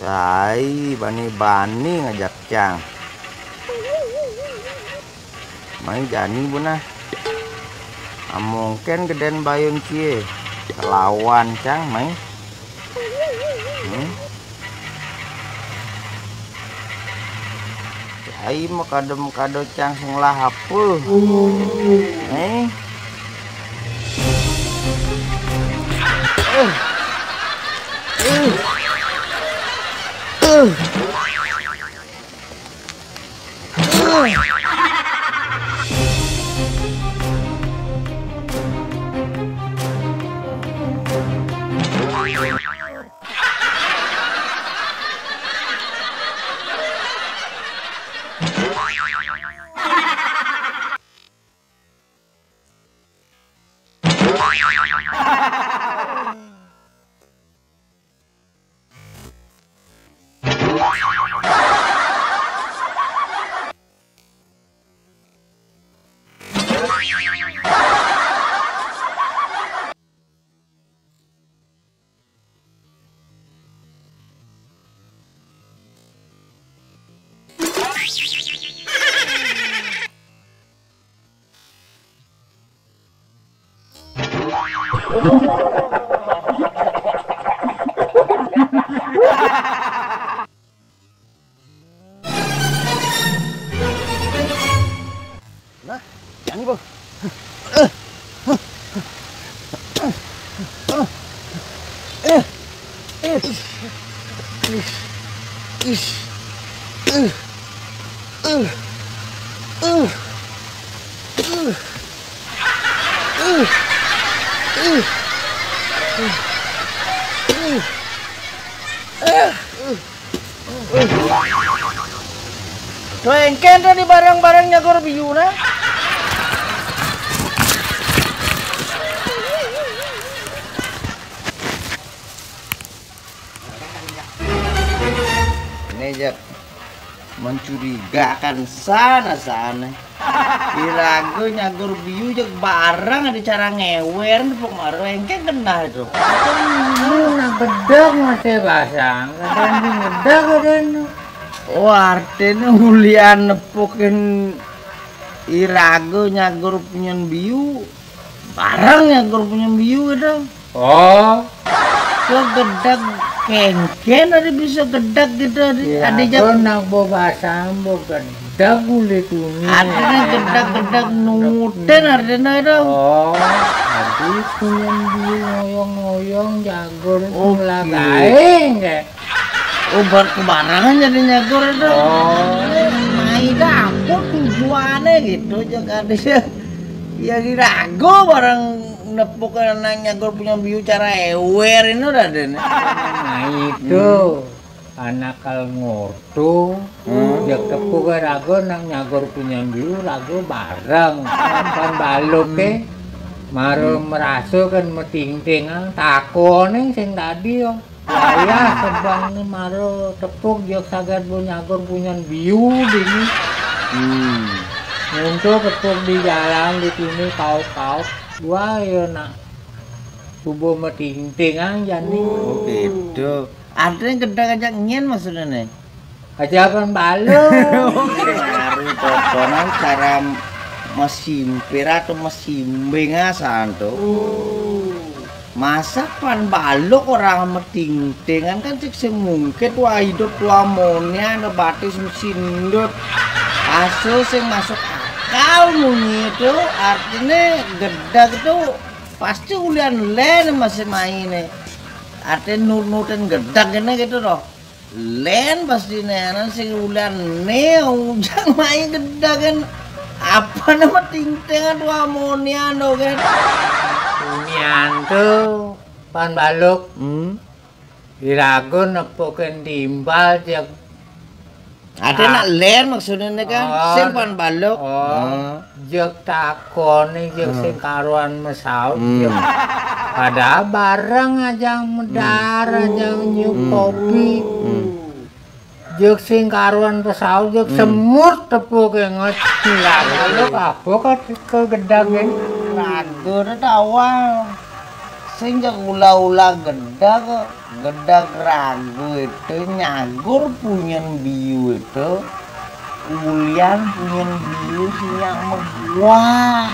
Sai bani-bani ngajak Cang. Mai jani bunah. Mungkin geden bayun cie. Lawan Cang mai. Sai mau kado Cang sing lahap. Nah, yang bang. Engken tadi barang-barangnya gor biyuna. Ini jak mencurigakan sana. Irago nyagur biu jak barang ada cara ngewer nepok maro engke kena itu. Nak bedak masih basang, kadang bedak kadang. Oh artinya hulian nepokin irago nyagur punyan biu barang nyagur punyan biu itu. Oh, Kok gedak kengken ada bisa gedak gitu ya, ada jak nak bawa basang, bawa gedak kulit kuning. artinya gedak nuten artinya itu. Oh, tadi punya dia ngoyong-ngoyong jagur Oh, lagaing kayak. Obat kebarangan jadi nyagur itu. Oh, Main dapur tujuannya gitu jangan dia. Ya dirago barang nepuk nang nyagur punya biu cara ewer ini udah deh. nah itu anak kal ngortu, dia tepuk rago nang nyagur punya biu rago bareng, kan balok ke, maru merasa kan meting-tingan takone sing tadi yo. Saya sebang ni maru tepuk dia sagad punya nyagur punya biu dini. Untuk tepuk di jalan di sini kau wah ya nak tubuh meting-tingan jadi. Oh gitu. Artinya gedak ajak nyen maksudnya nih. Ajakan balok. Baru pokonan cara mesimpir atau mesimbing asanto. Masa pan balok orang meting-tingan kan cik semungkit wah hidup tua monya ada batis mesindut. Aso sing masuk akal munyi itu artinya gedak itu pasti ulian len masih main nih. Artinya nurutin gedak ini gitu loh. Len pasti nih sing ulian nih ujang main gedak kan apa nama ting-tingan tua monya no kan. Unian tuh pan balok. Dirago nepukin timbal dia. Ada nak len maksudnya nih kan. Sing pan balok. Jek takon nih jek sing karuan mesaut jek. Pada barang aja medar aja nyup kopi. Jek sing karuan mesaut jek semut tepuk ngot. Lalu apa kok ke gedang ini? Ragu dah awal. sehingga ula-ula gedak ragu itu nyagur punya biu itu ulian punya biu siang megwah